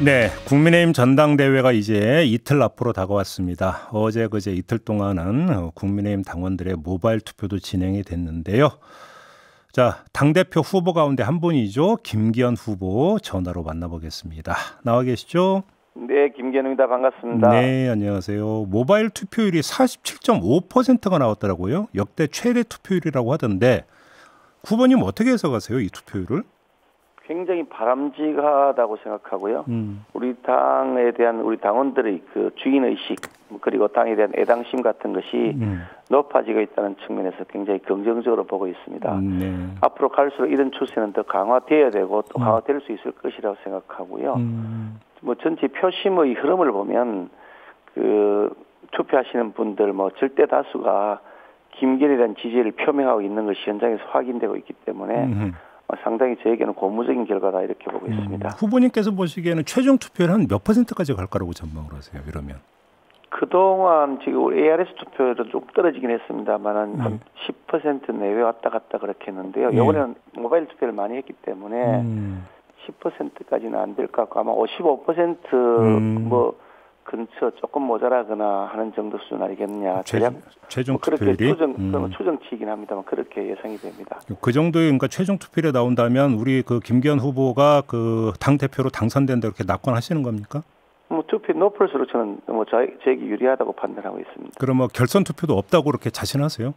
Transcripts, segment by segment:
네, 국민의힘 전당대회가 이제 이틀 앞으로 다가왔습니다. 어제 그제 이틀 동안은 국민의힘 당원들의 모바일 투표도 진행이 됐는데요. 자, 당대표 후보 가운데 한 분이죠. 김기현 후보 전화로 만나보겠습니다. 나와 계시죠? 네, 김기현입니다. 반갑습니다. 네, 안녕하세요. 모바일 투표율이 47.5%가 나왔더라고요. 역대 최대 투표율이라고 하던데 후보님 어떻게 해석하세요, 이 투표율을? 굉장히 바람직하다고 생각하고요. 우리 당에 대한 우리 당원들의 그 주인의식 그리고 당에 대한 애당심 같은 것이 높아지고 있다는 측면에서 굉장히 긍정적으로 보고 있습니다. 네. 앞으로 갈수록 이런 추세는 더 강화되어야 되고 또 강화될 수 있을 것이라고 생각하고요. 뭐 전체 표심의 흐름을 보면 그 투표하시는 분들 뭐 절대 다수가 김기현에 대한 지지를 표명하고 있는 것이 현장에서 확인되고 있기 때문에 상당히 저에게는 고무적인 결과다 이렇게 보고 있습니다. 후보님께서 보시기에는 최종 투표율 한 몇 퍼센트까지 갈 거라고 전망을 하세요? 이러면 그동안 지금 ARS 투표율은 좀 떨어지긴 했습니다만 한 10% 내외 왔다 갔다 그렇게 했는데요. 이번에는 모바일 투표를 많이 했기 때문에 10%까지는 안 될 것 같고 아마 55% 근처 조금 모자라거나 하는 정도 수준 아니겠느냐. 최종 뭐 그렇게 투표율이 추정치이긴 합니다만 그렇게 예상이 됩니다. 그 정도의 그러니까 최종 투표율에 나온다면 우리 그 김기현 후보가 그 당 대표로 당선된다 이렇게 낙관하시는 겁니까? 뭐 투표 높을수록 저는 뭐 저에게 유리하다고 판단하고 있습니다. 그럼 뭐 결선 투표도 없다고 그렇게 자신하세요?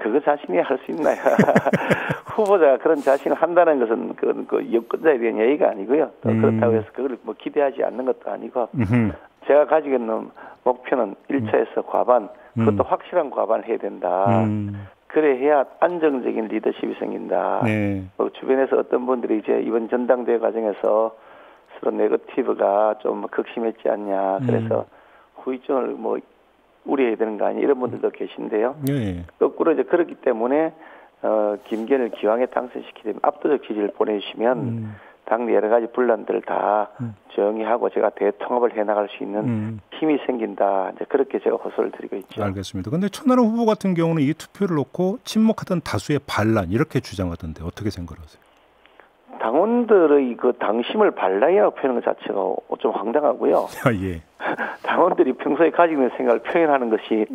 그거 자신이 할 수 있나요? 후보자가 그런 자신을 한다는 것은 그 여권자에 대한 예의가 아니고요. 또 그렇다고 해서 그걸 뭐 기대하지 않는 것도 아니고 제가 가지고 있는 목표는 1차에서 과반, 그것도 확실한 과반을 해야 된다. 그래 해야 안정적인 리더십이 생긴다. 네. 주변에서 어떤 분들이 이제 이번 전당대회 과정에서 서로 네거티브가 좀 극심했지 않냐. 그래서 후유증을 뭐 우려해야 되는 거 아니냐 이런 분들도 계신데요. 네. 거꾸로 이제 그렇기 때문에 김기현을 기왕에 당선시키면 압도적 지지를 보내주시면 당 여러 가지 분란들을 다 정리하고 제가 대통합을 해나갈 수 있는 힘이 생긴다. 이제 그렇게 제가 호소를 드리고 있죠. 알겠습니다. 그런데 천하람 후보 같은 경우는 이 투표를 놓고 침묵하던 다수의 반란 이렇게 주장하던데 어떻게 생각하세요? 당원들의 그 당심을 반란이라고 표현하는 것 자체가 좀 황당하고요. 예. 당원들이 평소에 가지고 있는 생각을 표현하는 것이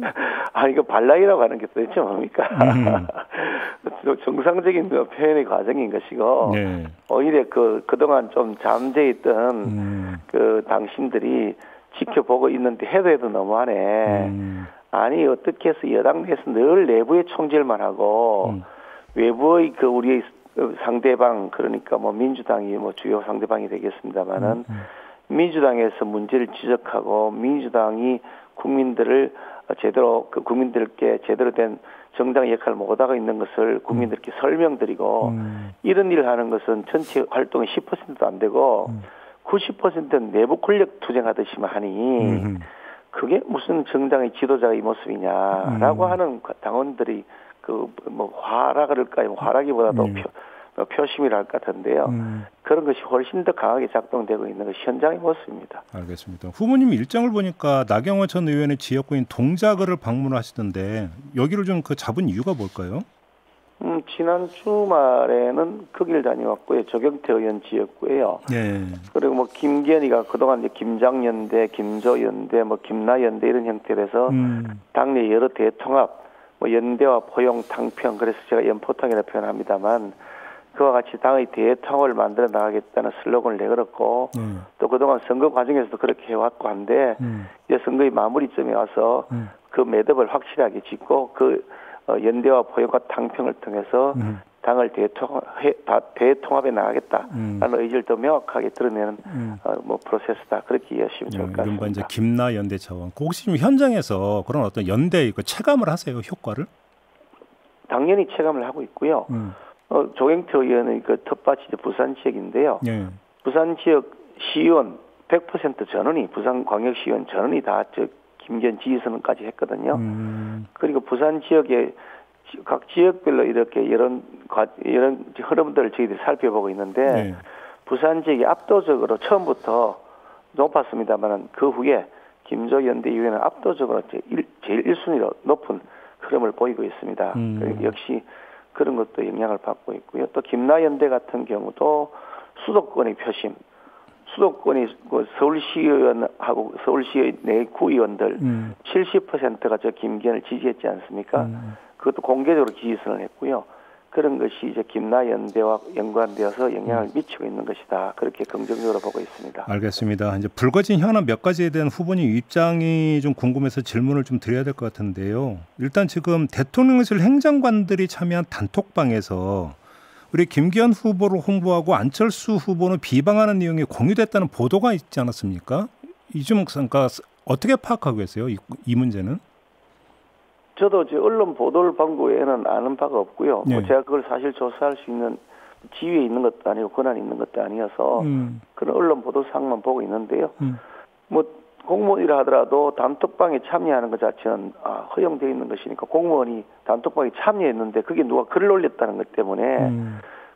이거 반란이라고 하는 게 도대체 뭡니까? 정상적인 그 표현의 과정인 것이고 네. 오히려 그동안 좀 잠재있던 그 당신들이 지켜보고 있는데 해도 너무하네. 아니 어떻게 해서 여당 내에서 늘 내부의 총질만 하고 외부의 그 우리의 상대방 그러니까 뭐 민주당이 뭐 주요 상대방이 되겠습니다만은 민주당에서 문제를 지적하고 민주당이 국민들을 제대로 국민들께 제대로 된 정당 역할을 못하고 있는 것을 국민들께 설명드리고 이런 일을 하는 것은 전체 활동의 10%도 안 되고 90%는 내부 권력 투쟁하듯이만 하니 그게 무슨 정당의 지도자의 이 모습이냐라고 하는 당원들이 뭐 화라 그럴까요? 화라기보다도 표심이라 할 것 같은데요. 그런 것이 훨씬 더 강하게 작동되고 있는 것이 현장의 모습입니다. 알겠습니다. 후보님 일정을 보니까 나경원 전 의원의 지역구인 동작을 방문하시던데 여기를 좀 잡은 이유가 뭘까요? 지난 주말에는 거기를 다녀왔고요. 조경태 의원 지역구예요. 네. 그리고 뭐 김기현이가 그동안 이제 김장연대, 김조연대, 뭐 김나연대 이런 형태로서 당내 여러 대통합, 뭐 연대와 포용, 당평 그래서 제가 연포탕이라고 표현합니다만 그와 같이 당의 대통합을 만들어 나가겠다는 슬로건을 내걸었고 또 그동안 선거 과정에서도 그렇게 해왔고 한데 이제 선거의 마무리점에 와서 그 매듭을 확실하게 짓고 그 연대와 포용과 당평을 통해서 당을 대통합에 나가겠다라는 의지를 더 명확하게 드러내는 뭐 프로세스다 그렇게 이해하시면 좋을 것 같습니다. 이른바 이제 김나 연대 차원. 혹시 지금 현장에서 그런 어떤 연대 체감을 하세요? 효과를? 당연히 체감을 하고 있고요. 조경태 의원의 그 텃밭이 부산 지역인데요. 네. 부산 지역 시의원 100% 전원이 부산광역시의원 전원이 다 김기현 지지선언까지 했거든요. 그리고 부산 지역의 각 지역별로 이렇게 이런 흐름들을 저희들이 살펴보고 있는데 네. 부산 지역이 압도적으로 처음부터 높았습니다만 그 후에 김조연대 이후에는 압도적으로 제일 1순위로 높은 흐름을 보이고 있습니다. 역시 그런 것도 영향을 받고 있고요. 또 김나연대 같은 경우도 수도권의 표심, 수도권이 그 서울시의원하고 서울시의 내 구의원들 70%가 저 김기현을 지지했지 않습니까? 그것도 공개적으로 지지선을 했고요. 그런 것이 이제 김나 연대와 연관되어서 영향을 미치고 있는 것이다. 그렇게 긍정적으로 보고 있습니다. 알겠습니다. 이제 불거진 현안 몇 가지에 대한 후보님 입장이 좀 궁금해서 질문을 좀 드려야 될 것 같은데요. 일단 지금 대통령실 행정관들이 참여한 단톡방에서 우리 김기현 후보를 홍보하고 안철수 후보는 비방하는 내용이 공유됐다는 보도가 있지 않았습니까? 이 좀 그러니까 어떻게 파악하고 계세요? 이 문제는? 저도 언론 보도를 본 외에는 아는 바가 없고요. 네. 뭐 제가 그걸 사실 조사할 수 있는 지위에 있는 것도 아니고 권한이 있는 것도 아니어서 그런 언론 보도상만 보고 있는데요. 뭐 공무원이라 하더라도 단톡방에 참여하는 것 자체는 허용되어 있는 것이니까 공무원이 단톡방에 참여했는데 그게 누가 글을 올렸다는 것 때문에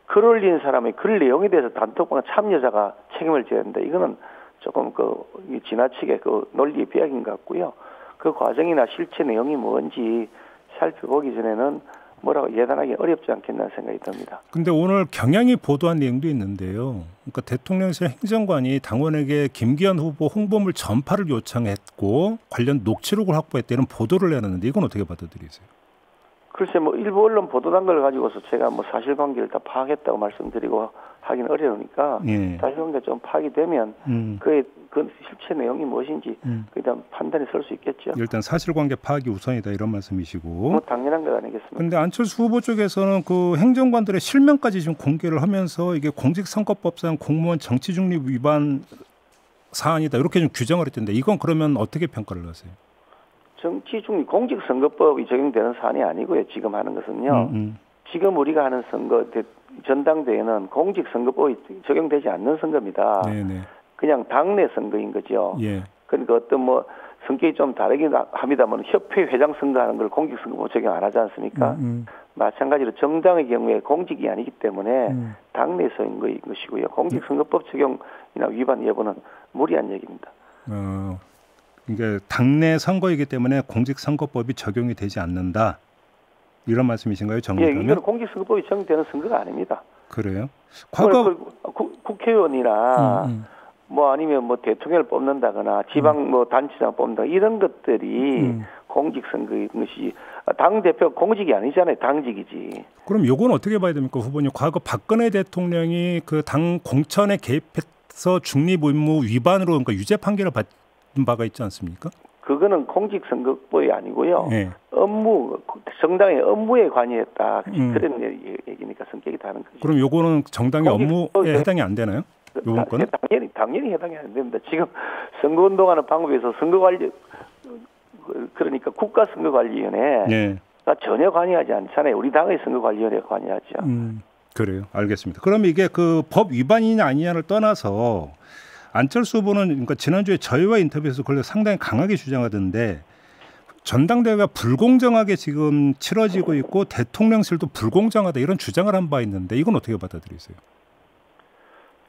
글 올린 사람의 글 내용에 대해서 단톡방 참여자가 책임을 져야 된다. 이거는 조금 지나치게 논리의 비약인 것 같고요. 그 과정이나 실체 내용이 뭔지 살펴보기 전에는 뭐라고 예단하기 어렵지 않겠나 생각이 듭니다. 근데 오늘 경향이 보도한 내용도 있는데요. 그러니까 대통령실 행정관이 당원에게 김기현 후보 홍보물 전파를 요청했고 관련 녹취록을 확보했다는 보도를 내놨는데 이건 어떻게 받아들이세요? 글쎄 일부 언론 보도단 걸 가지고서 제가 사실관계를 다 파악했다고 말씀드리고 하기는 어려우니까 사실관계가 좀 파악이 되면 그 실체 내용이 무엇인지 그다음 판단이 설 수 있겠죠. 일단 사실관계 파악이 우선이다 이런 말씀이시고. 당연한 것 아니겠습니까? 그런데 안철수 후보 쪽에서는 그 행정관들의 실명까지 지금 공개를 하면서 이게 공직선거법상 공무원 정치중립 위반 사안이다 이렇게 좀 규정을 했던데 이건 그러면 어떻게 평가를 하세요? 정치중립 공직선거법이 적용되는 사안이 아니고요. 지금 하는 것은요. 지금 우리가 하는 선거 전당대회는 공직선거법이 적용되지 않는 선거입니다. 네네. 그냥 당내 선거인 거죠. 예. 그러니까 성격이 좀 다르긴 합니다만 협회 회장 선거하는 걸 공직선거법 적용 안 하지 않습니까? 마찬가지로 정당의 경우에 공직이 아니기 때문에 당내서인 것이고요. 공직선거법 적용이나 위반 여부는 무리한 얘기입니다. 그러니까 당내 선거이기 때문에 공직선거법이 적용이 되지 않는다. 이런 말씀이신가요? 정리하면? 이건 공직선거법이 적용되는 선거가 아닙니다. 그래요? 과거 국회의원이나 아니면 대통령을 뽑는다거나 지방 단체장 뽑는다 이런 것들이 공직선거인 것이 당 대표 공직이 아니잖아요. 당직이지. 그럼 요건 어떻게 봐야 됩니까, 후보님? 과거 박근혜 대통령이 그 당 공천에 개입해서 중립 의무 위반으로 그러니까 유죄 판결을 받은 바가 있지 않습니까? 그거는 공직선거법이 아니고요. 정당의 업무에 관여했다. 그런 얘기니까 성격이 다른 거죠. 그럼 요거는 정당의 업무에 해당이 안 되나요? 요번 거는? 당연히 해당이 안 됩니다. 지금 선거운동하는 방법에서 선거관리 그러니까 국가선거관리위원회가 전혀 관여하지 않잖아요. 우리 당의 선거관리위원회가 관여하죠. 그래요. 알겠습니다. 그럼 이게 그 법 위반이냐 아니냐를 떠나서 안철수 후보는 그러니까 지난주에 저희와 인터뷰에서 그걸 상당히 강하게 주장하던데 전당대회가 불공정하게 지금 치러지고 있고 대통령실도 불공정하다 이런 주장을 한 바 있는데 이건 어떻게 받아들이세요?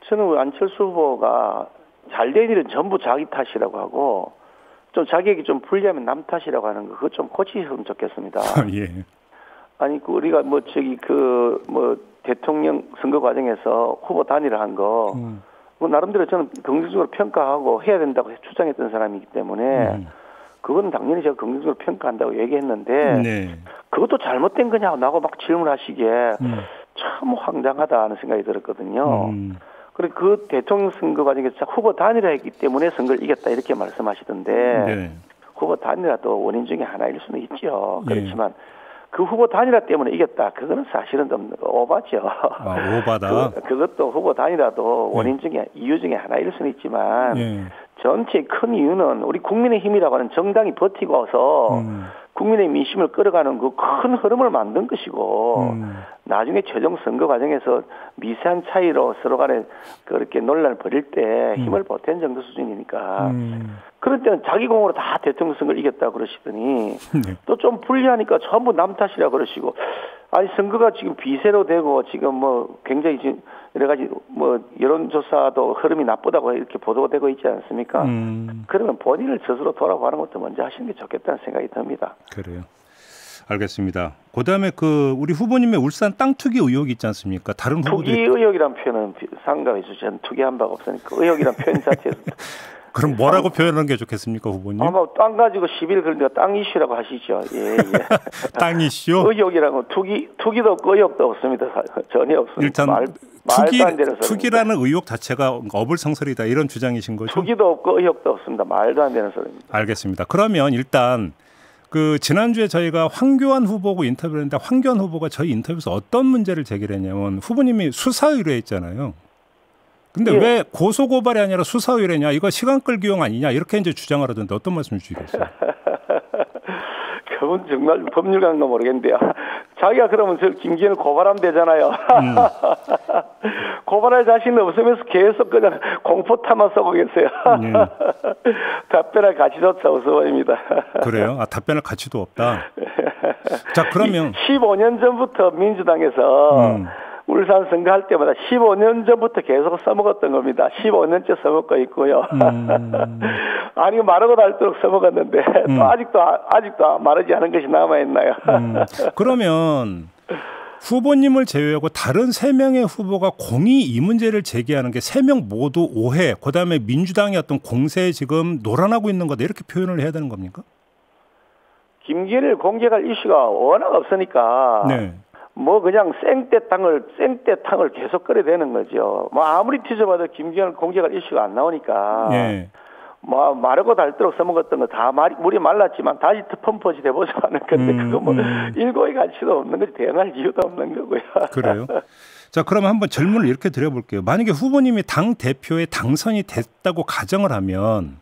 저는 안철수 후보가 잘된 일은 전부 자기 탓이라고 하고 좀 자기에게 좀 불리하면 남 탓이라고 하는 거 그거 좀 고치셨으면 좋겠습니다. 예. 아니 우리가 대통령 선거 과정에서 후보 단일화한 거 나름대로 저는 긍정적으로 평가하고 해야 된다고 주장했던 사람이기 때문에 그건 당연히 제가 긍정적으로 평가한다고 얘기했는데 그것도 잘못된 거냐고 나하고 막 질문하시기에 참 황당하다 하는 생각이 들었거든요. 그리고 그 대통령 선거 과정에서 후보 단일화했기 때문에 선거를 이겼다 이렇게 말씀하시던데 후보 단일화도 원인 중에 하나일 수는 있죠. 그렇지만 그 후보 단일화 때문에 이겼다. 그거는 사실은 좀 오바죠. 오바다. 그것도 후보 단일화도 원인 중에 이유 중에 하나일 수는 있지만 전체 큰 이유는 우리 국민의힘이라고 하는 정당이 버티고 와서 국민의 민심을 끌어가는 그 큰 흐름을 만든 것이고 나중에 최종 선거 과정에서 미세한 차이로 서로 간에 그렇게 논란을 벌일 때 힘을 보탠 정도 수준이니까 그런 때는 자기 공으로 다 대통령 선거를 이겼다고 그러시더니 또 좀 불리하니까 전부 남 탓이라 그러시고 아니 선거가 지금 비세로 되고 지금 굉장히 지금 여러 가지 여론조사도 흐름이 나쁘다고 이렇게 보도가 되고 있지 않습니까? 그러면 본인을 스스로 돌아보는 것도 먼저 하시는 게 좋겠다는 생각이 듭니다. 그래요. 알겠습니다. 그다음에 우리 후보님의 울산 땅 투기 의혹이 있지 않습니까? 다른 후보들이 투기 의혹이란 표현은 상가에 저는 투기한 바가 없으니까 의혹이란 표현 자체에서 그럼 뭐라고 표현하는 게 좋겠습니까, 후보님? 아마 땅 가지고 시비를 걸니까 땅 이슈라고 하시죠. 예. 땅 이슈? 의혹이라고 투기도 없고 의혹도 없습니다. 전혀 없습니다. 일단 말도 안 되는 투기라는 의혹 자체가 어불성설이다 이런 주장이신 거죠? 투기도 없고 의혹도 없습니다. 말도 안 되는 소리입니다. 알겠습니다. 그러면 일단 지난주에 저희가 황교안 후보하고 인터뷰를 했는데 황교안 후보가 저희 인터뷰에서 어떤 문제를 제기했냐면 후보님이 수사 의뢰했잖아요. 근데 예. 왜 고소고발이 아니라 수사 의뢰냐? 이거 시간 끌기용 아니냐? 이렇게 이제 주장을 하던데 어떤 말씀 주시겠어요? 그분 정말 법률가인가 모르겠는데요. 자기가 그러면 저 김기현을 고발하면 되잖아요. 고발할 자신 없으면서 계속 그냥 공포타만 써고 계세요. 답변할 가치조차 없어 보입니다. 그래요? 답변할 가치도 없다. 자, 그러면 15년 전부터 민주당에서 울산 선거할 때마다 15년 전부터 계속 써먹었던 겁니다. 15년째 써먹고 있고요. 아니 마르고 닳도록 써먹었는데 또 아직도 마르지 않은 것이 남아있나요? 그러면 후보님을 제외하고 다른 3명의 후보가 공히 이 문제를 제기하는 게 3명 모두 오해, 그다음에 민주당의 어떤 공세에 지금 놀아나고 있는 거다 이렇게 표현을 해야 되는 겁니까? 김기현을 공격할 이슈가 워낙 없으니까 네. 뭐 그냥 생떼탕을 계속 끓여대는 거죠. 뭐 아무리 뒤져봐도 김기현을 공격할 이슈가 안 나오니까 네. 뭐 마르고 닳도록 써먹었던 거 다 물이 말랐지만 다시 펌퍼지 돼보자 하는 건데 그거 뭐 일고의 가치도 없는 거지 대응할 이유도 없는 거고요. 그래요? 자, 그러면 한번 질문을 이렇게 드려볼게요. 만약에 후보님이 당 대표에 당선이 됐다고 가정을 하면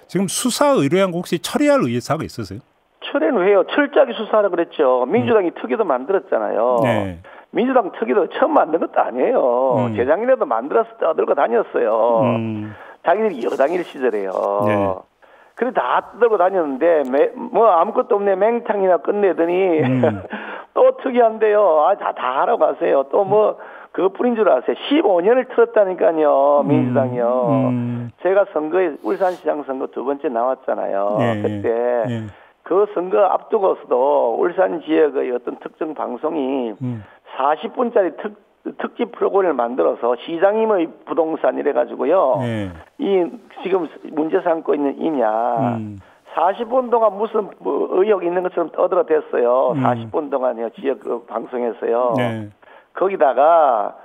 지금 수사 의뢰한 거 혹시 처리할 의사가 있으세요? 철회는 해요. 철저하게 수사하라 그랬죠. 민주당이 특위도 만들었잖아요. 네. 민주당 특위도 처음 만든 것도 아니에요. 재작년에도 만들어서 떠들고 다녔어요. 자기들이 여당일 시절에요. 네. 그래 다 떠들고 다녔는데 뭐 아무것도 없네 맹탕이나 끝내더니 또 특위한대요. 다 하라고 하세요. 또 뭐 그것뿐인 줄 아세요. 15년을 틀었다니까요. 민주당이요. 제가 울산시장 선거 2번째 나왔잖아요. 네. 그때 네. 그 선거 앞두고서도 울산 지역의 어떤 특정 방송이 40분짜리 특집 프로그램을 만들어서 시장님의 부동산 이래가지고요. 네. 이 지금 문제 삼고 있는 이냐 40분 동안 무슨 뭐 의혹 있는 것처럼 떠들어댔어요. 40분 동안요 지역 그 방송에서요. 네. 거기다가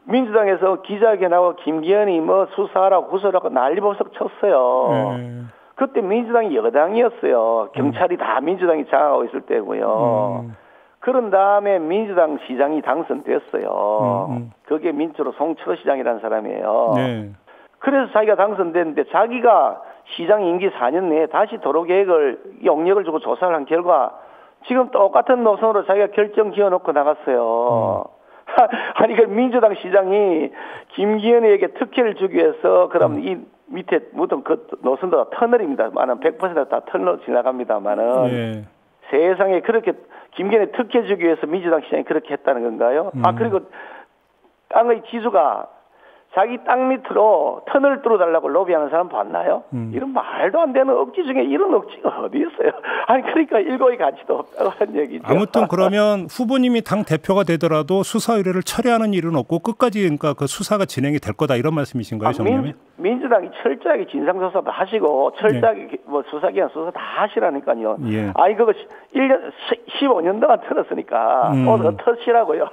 민주당에서 기자회견하고 김기현이 뭐 수사하라고 구설하고 난리법석 쳤어요. 그때 민주당이 여당이었어요. 경찰이 다 민주당이 장악하고 있을 때고요. 그런 다음에 민주당 시장이 당선됐어요. 그게 민주로 송철호 시장이라는 사람이에요. 네. 그래서 자기가 당선됐는데 자기가 시장 임기 4년 내에 다시 도로계획을 용역을 주고 조사를 한 결과 지금 똑같은 노선으로 자기가 결정 지어놓고 나갔어요. 아니 그 민주당 시장이 김기현에게 특혜를 주기 위해서 그럼 이 밑에 묻은 그 노선도 다 터널입니다만은 100% 다 터널로 지나갑니다만은 네. 세상에 그렇게 김기현에 특혜 주기 위해서 민주당 시장이 그렇게 했다는 건가요? 그리고 땅의 지주가 자기 땅 밑으로 터널을 뚫어달라고 로비하는 사람 봤나요? 이런 말도 안 되는 억지 중에 이런 억지가 어디 있어요? 아니 그러니까 일고의 가치도 없다고 하는 얘기죠. 아무튼 그러면 후보님이 당 대표가 되더라도 수사 의뢰를 처리하는 일은 없고 끝까지 그러니까 그 수사가 진행이 될 거다 이런 말씀이신가요, 정님이? 민주당이 철저하게 진상조사도 하시고 철저하게 네. 뭐 수사기관 수사 다 하시라니까요. 예. 아니 그거 1년 15년 동안 틀었으니까 오늘 터시라고요.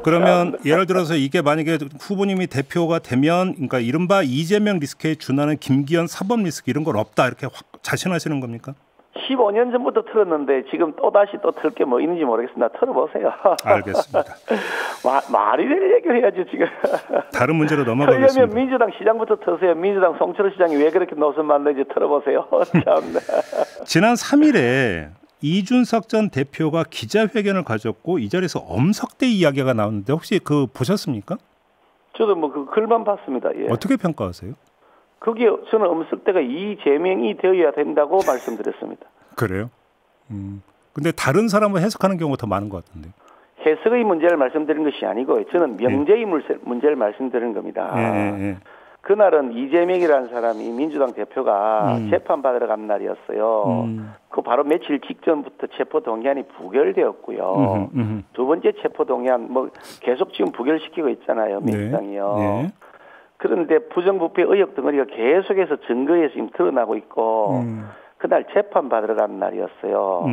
그러면 예를 들어서 이게 만약에 후보님이 대표가 되면 그러니까 이른바 이재명 리스크에 준하는 김기현 사법 리스크 이런 건 없다 이렇게 확 자신하시는 겁니까? 15년 전부터 틀었는데 지금 또다시 틀 게 뭐 있는지 모르겠습니다. 틀어보세요. 알겠습니다. 말이 될 얘기를 해야죠 지금. 다른 문제로 넘어가겠습니다. 그러면 민주당 시장부터 트세요. 민주당 송철호 시장이 왜 그렇게 노선 만드는지 틀어보세요. 지난 3일에 이준석 전 대표가 기자회견을 가졌고 이 자리에서 엄석대 이야기가 나왔는데 혹시 그 보셨습니까? 저도 뭐 그 글만 봤습니다. 예. 어떻게 평가하세요? 그게 저는 엄석대가 이재명이 되어야 된다고 말씀드렸습니다. 그래요? 근데 다른 사람은 해석하는 경우가 더 많은 것 같은데요. 해석의 문제를 말씀드린 것이 아니고 저는 명제의 문제를 말씀드린 겁니다. 그날은 이재명이라는 사람이 민주당 대표가 재판받으러 간 날이었어요. 그 바로 며칠 직전부터 체포동의안이 부결되었고요. 두 번째 체포동의안 뭐 계속 지금 부결시키고 있잖아요. 민주당이요. 네. 네. 그런데 부정부패 의혹 덩어리가 계속해서 증거에서 지금 드러나고 있고 그날 재판받으러 간 날이었어요.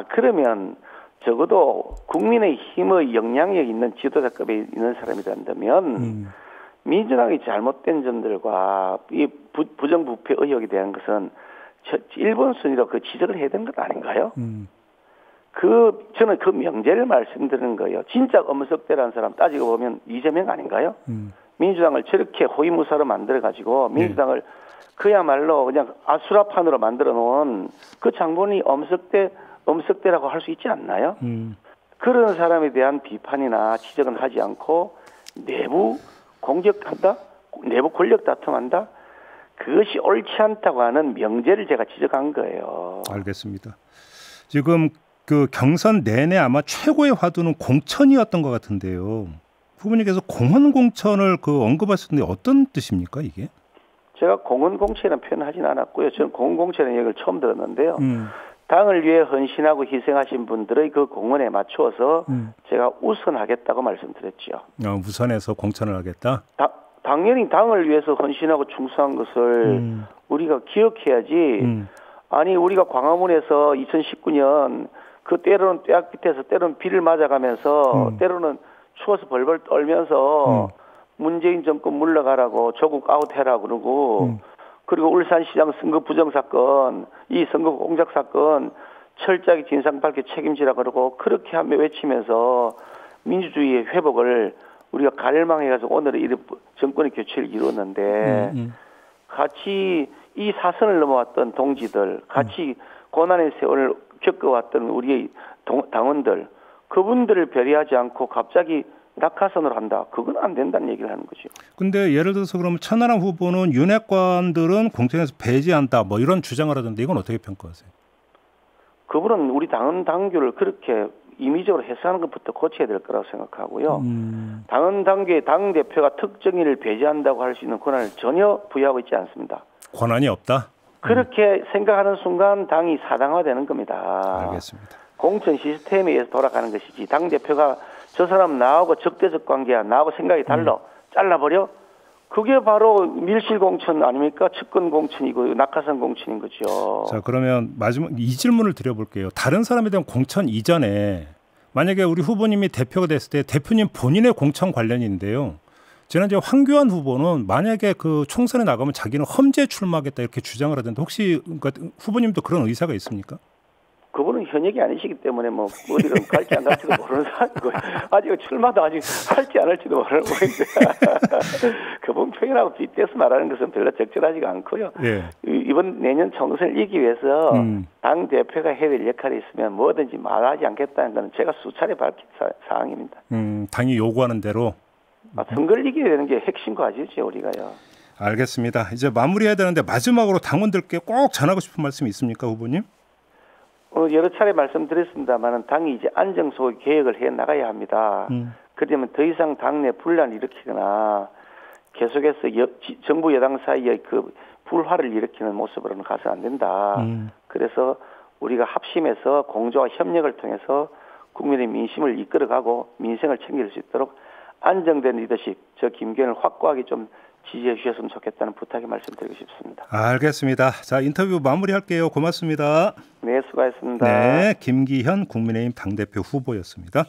그러면 적어도 국민의힘의 영향력 있는 지도자급에 있는 사람이란다면 민주당의 잘못된 점들과 이 부정부패 의혹에 대한 것은 1번 순위로 그 지적을 해야 되는 것 아닌가요? 저는 그 명제를 말씀드리는 거예요. 진짜 엄석대라는 사람 따지고 보면 이재명 아닌가요? 민주당을 저렇게 호위무사로 만들어가지고 민주당을 그야말로 그냥 아수라판으로 만들어 놓은 그 장본이 엄석대라고 할 수 있지 않나요? 그런 사람에 대한 비판이나 지적은 하지 않고 내부 공격한다? 내부 권력 다툼한다? 그것이 옳지 않다고 하는 명제를 제가 지적한 거예요. 알겠습니다. 지금 그 경선 내내 아마 최고의 화두는 공천이었던 것 같은데요. 후보님께서 공헌 공천을 언급하셨는데 어떤 뜻입니까 이게? 제가 공헌 공천이라는 표현을 하진 않았고요. 저는 공헌 공천의 얘기를 처음 들었는데요. 당을 위해 헌신하고 희생하신 분들의 그 공헌에 맞추어서 제가 우선하겠다고 말씀드렸죠. 우선해서 공천을 하겠다? 당연히 당을 위해서 헌신하고 충성한 것을 우리가 기억해야지. 아니 우리가 광화문에서 2019년 그 때로는 뙤약 밑에서 때로는 비를 맞아가면서 때로는 추워서 벌벌 떨면서 문재인 정권 물러가라고 조국 아웃해라 그러고 그리고 울산시장 선거 부정사건, 이 선거 공작 사건 철저하게 진상 밝게 책임지라 그러고 그렇게 하며 외치면서 민주주의의 회복을 우리가 갈망해가지고 오늘 이 정권의 교체를 이루었는데 같이 이 사선을 넘어왔던 동지들, 같이 고난의 세월을 겪어왔던 우리의 당원들, 그분들을 배려하지 않고 갑자기 낙하산으로 한다. 그건 안 된다는 얘기를 하는 거죠. 근데 예를 들어서 그러면 천하람 후보는 윤핵관들은 공천에서 배제한다. 뭐 이런 주장을 하던데 이건 어떻게 평가하세요? 그분은 우리 당원 당규를 그렇게 임의적으로 해석하는 것부터 고쳐야 될 거라고 생각하고요. 당원 당규에 당 대표가 특정인을 배제한다고 할 수 있는 권한을 전혀 부여하고 있지 않습니다. 권한이 없다? 그렇게 생각하는 순간 당이 사당화되는 겁니다. 알겠습니다. 공천 시스템에 의해서 돌아가는 것이지 당 대표가 저 사람 나하고 적대적 관계야, 나하고 생각이 달라, 잘라버려? 그게 바로 밀실공천 아닙니까? 측근공천이고 낙하산 공천인 거죠. 자, 그러면 마지막 이 질문을 드려볼게요. 다른 사람에 대한 공천 이전에 만약에 우리 후보님이 대표가 됐을 때 대표님 본인의 공천 관련인데요. 지난주에 황교안 후보는 만약에 그 총선에 나가면 자기는 험지에 출마하겠다 이렇게 주장을 하던데 혹시 그러니까 후보님도 그런 의사가 있습니까? 그분은 현역이 아니시기 때문에 뭐 어디를 갈지 안 갈지도 모르는 사람이고 아직 출마도 아직 할지 안 할지도 모르는 모양인데 그분 표현하고 빗대서 말하는 것은 별로 적절하지가 않고요. 네. 이번 내년 총선을 이기기 위해서 당 대표가 해야 될 역할이 있으면 뭐든지 말하지 않겠다는 건 제가 수차례 밝힌 사항입니다. 당이 요구하는 대로? 선거를 이기게 되는 게 핵심 과제죠 우리가요. 알겠습니다. 이제 마무리해야 되는데 마지막으로 당원들께 꼭 전하고 싶은 말씀이 있습니까 후보님? 여러 차례 말씀드렸습니다만 당이 이제 안정소의 개혁을 해 나가야 합니다. 그러면 더 이상 당내 분란을 일으키거나 계속해서 정부 여당 사이에 그 불화를 일으키는 모습으로는 가서 안 된다. 그래서 우리가 합심해서 공조와 협력을 통해서 국민의 민심을 이끌어가고 민생을 챙길 수 있도록 안정된 리더십, 저 김기현을 확고하게 좀 지지해 주셨으면 좋겠다는 부탁의 말씀드리고 싶습니다. 알겠습니다. 자, 인터뷰 마무리할게요. 고맙습니다. 네, 수고하셨습니다. 네, 김기현 국민의힘 당대표 후보였습니다.